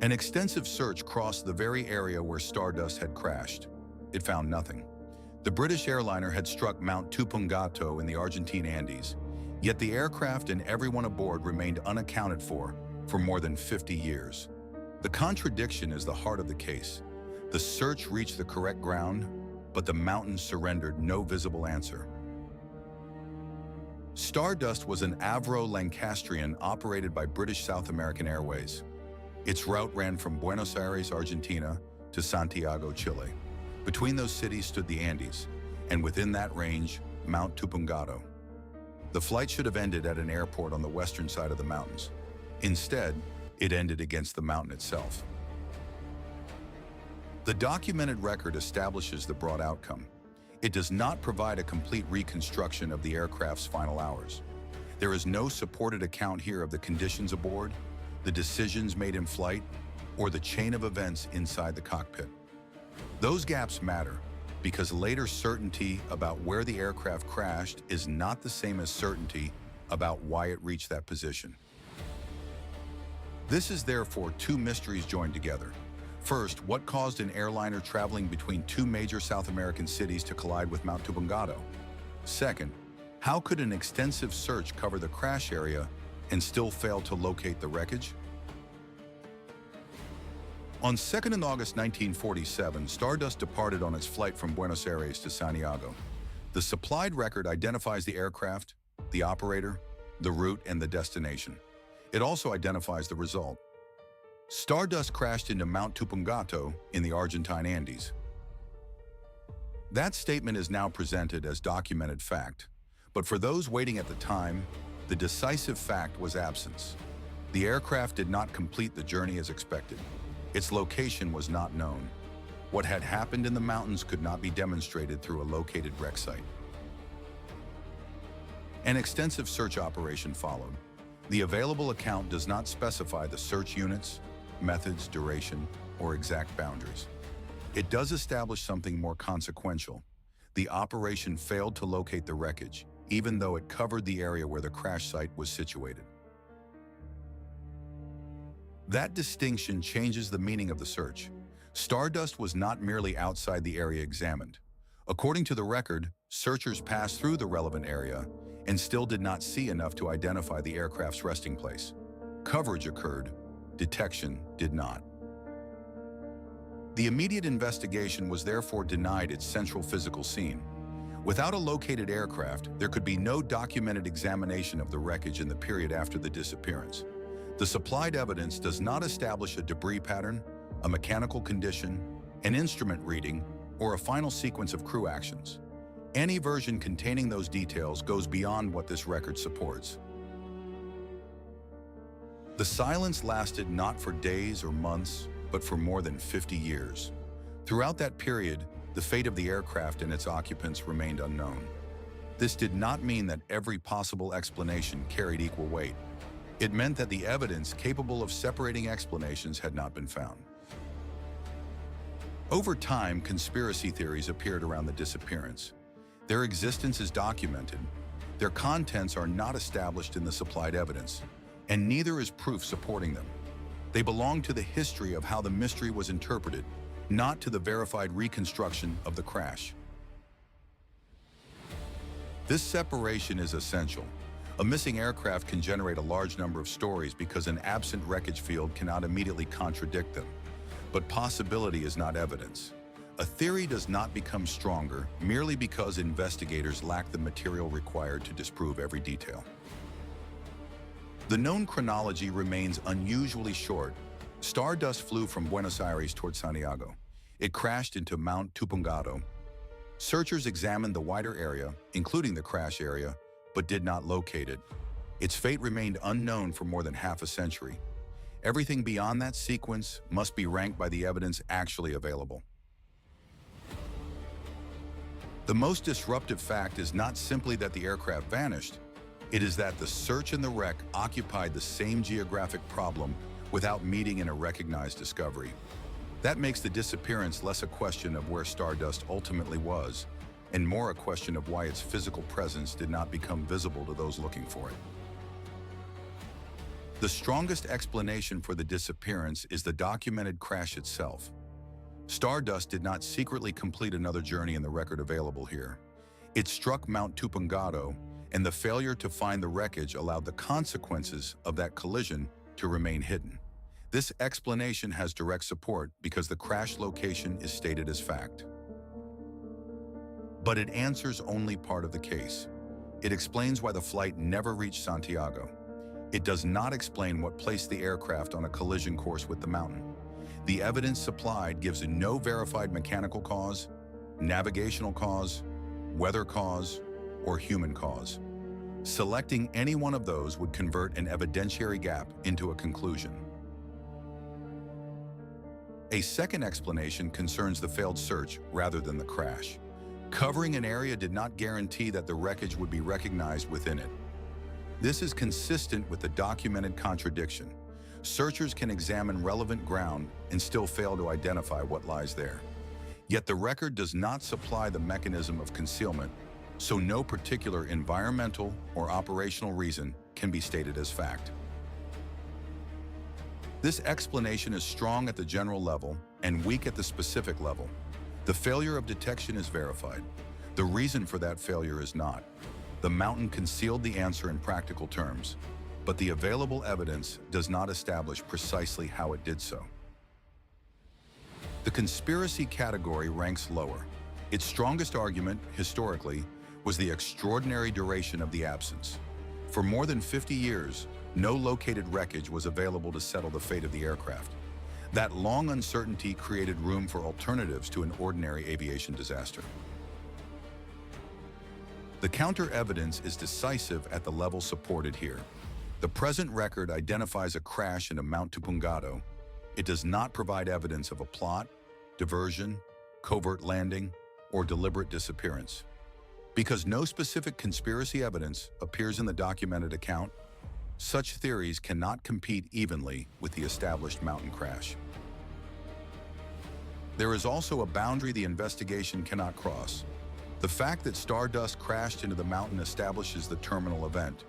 An extensive search crossed the very area where Stardust had crashed. It found nothing. The British airliner had struck Mount Tupungato in the Argentine Andes, yet the aircraft and everyone aboard remained unaccounted for more than 50 years. The contradiction is the heart of the case. The search reached the correct ground, but the mountains surrendered no visible answer. Stardust was an Avro Lancastrian operated by British South American Airways. Its route ran from Buenos Aires, Argentina, to Santiago, Chile. Between those cities stood the Andes, and within that range, Mount Tupungato. The flight should have ended at an airport on the western side of the mountains. Instead, it ended against the mountain itself. The documented record establishes the broad outcome. It does not provide a complete reconstruction of the aircraft's final hours. There is no supported account here of the conditions aboard, the decisions made in flight, or the chain of events inside the cockpit. Those gaps matter because later certainty about where the aircraft crashed is not the same as certainty about why it reached that position. This is therefore two mysteries joined together. First, what caused an airliner traveling between two major South American cities to collide with Mount Tupungato? Second, how could an extensive search cover the crash area and still fail to locate the wreckage? On 2nd August 1947, Stardust departed on its flight from Buenos Aires to Santiago. The supplied record identifies the aircraft, the operator, the route, and the destination. It also identifies the result. Stardust crashed into Mount Tupungato in the Argentine Andes. That statement is now presented as documented fact, but for those waiting at the time, the decisive fact was absence. The aircraft did not complete the journey as expected. Its location was not known. What had happened in the mountains could not be demonstrated through a located wreck site. An extensive search operation followed. The available account does not specify the search units, methods, duration, or exact boundaries. It does establish something more consequential. The operation failed to locate the wreckage, even though it covered the area where the crash site was situated. That distinction changes the meaning of the search. Stardust was not merely outside the area examined. According to the record, searchers passed through the relevant area and still did not see enough to identify the aircraft's resting place. Coverage occurred, detection did not. The immediate investigation was therefore denied its central physical scene. Without a located aircraft, there could be no documented examination of the wreckage in the period after the disappearance. The supplied evidence does not establish a debris pattern, a mechanical condition, an instrument reading, or a final sequence of crew actions. Any version containing those details goes beyond what this record supports. The silence lasted not for days or months, but for more than 50 years. Throughout that period, the fate of the aircraft and its occupants remained unknown. This did not mean that every possible explanation carried equal weight. It meant that the evidence capable of separating explanations had not been found. Over time, conspiracy theories appeared around the disappearance. Their existence is documented. Their contents are not established in the supplied evidence, and neither is proof supporting them. They belong to the history of how the mystery was interpreted, not to the verified reconstruction of the crash. This separation is essential. A missing aircraft can generate a large number of stories because an absent wreckage field cannot immediately contradict them. But possibility is not evidence. A theory does not become stronger merely because investigators lack the material required to disprove every detail. The known chronology remains unusually short. Stardust flew from Buenos Aires toward Santiago. It crashed into Mount Tupungato. Searchers examined the wider area, including the crash area, but did not locate it. Its fate remained unknown for more than half a century. Everything beyond that sequence must be ranked by the evidence actually available. The most disruptive fact is not simply that the aircraft vanished, it is that the search and the wreck occupied the same geographic problem without meeting in a recognized discovery. That makes the disappearance less a question of where Stardust ultimately was, and more a question of why its physical presence did not become visible to those looking for it. The strongest explanation for the disappearance is the documented crash itself. Stardust did not secretly complete another journey in the record available here. It struck Mount Tupungato, and the failure to find the wreckage allowed the consequences of that collision to remain hidden. This explanation has direct support because the crash location is stated as fact. But it answers only part of the case. It explains why the flight never reached Santiago. It does not explain what placed the aircraft on a collision course with the mountain. The evidence supplied gives no verified mechanical cause, navigational cause, weather cause, or human cause. Selecting any one of those would convert an evidentiary gap into a conclusion. A second explanation concerns the failed search rather than the crash. Covering an area did not guarantee that the wreckage would be recognized within it. This is consistent with the documented contradiction. Searchers can examine relevant ground and still fail to identify what lies there. Yet the record does not supply the mechanism of concealment, so no particular environmental or operational reason can be stated as fact. This explanation is strong at the general level and weak at the specific level. The failure of detection is verified. The reason for that failure is not. The mountain concealed the answer in practical terms, but the available evidence does not establish precisely how it did so. The conspiracy category ranks lower. Its strongest argument, historically, was the extraordinary duration of the absence. For more than 50 years, no located wreckage was available to settle the fate of the aircraft. That long uncertainty created room for alternatives to an ordinary aviation disaster. The counter-evidence is decisive at the level supported here. The present record identifies a crash in Mount Tupungato. It does not provide evidence of a plot, diversion, covert landing, or deliberate disappearance. Because no specific conspiracy evidence appears in the documented account, such theories cannot compete evenly with the established mountain crash. There is also a boundary the investigation cannot cross. The fact that Stardust crashed into the mountain establishes the terminal event,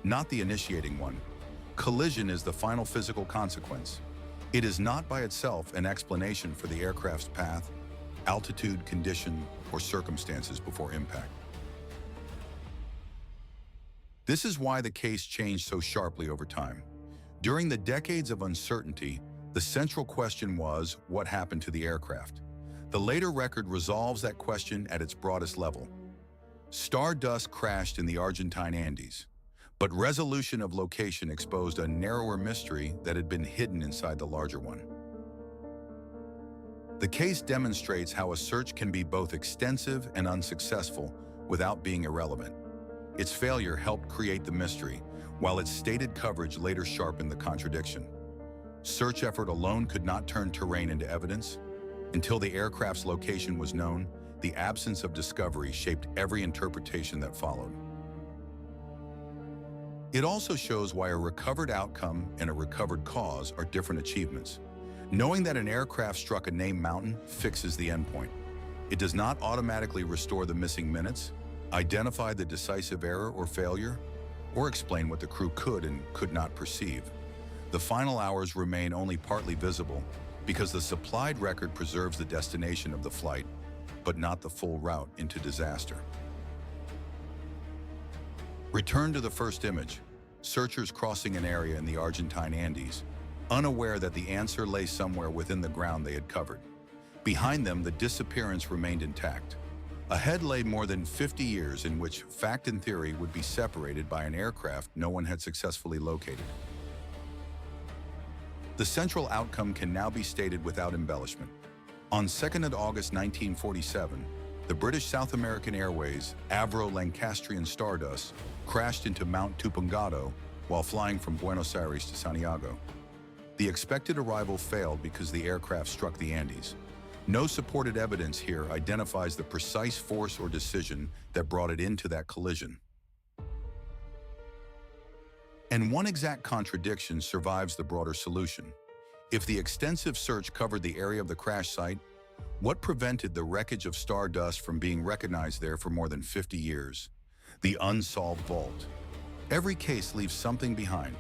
not the initiating one. Collision is the final physical consequence. It is not by itself an explanation for the aircraft's path, altitude, condition, or circumstances before impact. This is why the case changed so sharply over time. During the decades of uncertainty, the central question was what happened to the aircraft. The later record resolves that question at its broadest level. Stardust crashed in the Argentine Andes, but resolution of location exposed a narrower mystery that had been hidden inside the larger one. The case demonstrates how a search can be both extensive and unsuccessful without being irrelevant. Its failure helped create the mystery, while its stated coverage later sharpened the contradiction. Search effort alone could not turn terrain into evidence. Until the aircraft's location was known, the absence of discovery shaped every interpretation that followed. It also shows why a recovered outcome and a recovered cause are different achievements. Knowing that an aircraft struck a named mountain fixes the endpoint. It does not automatically restore the missing minutes, identify the decisive error or failure, or explain what the crew could and could not perceive. The final hours remain only partly visible because the supplied record preserves the destination of the flight, but not the full route into disaster. Return to the first image. Searchers crossing an area in the Argentine Andes, unaware that the answer lay somewhere within the ground they had covered. Behind them, the disappearance remained intact. Ahead lay more than 50 years in which fact and theory would be separated by an aircraft no one had successfully located. The central outcome can now be stated without embellishment. On 2nd of August 1947, the British South American Airways Avro Lancastrian Stardust crashed into Mount Tupungato while flying from Buenos Aires to Santiago. The expected arrival failed because the aircraft struck the Andes. No supported evidence here identifies the precise force or decision that brought it into that collision. And one exact contradiction survives the broader solution. If the extensive search covered the area of the crash site, what prevented the wreckage of Stardust from being recognized there for more than 50 years? The unsolved vault. Every case leaves something behind,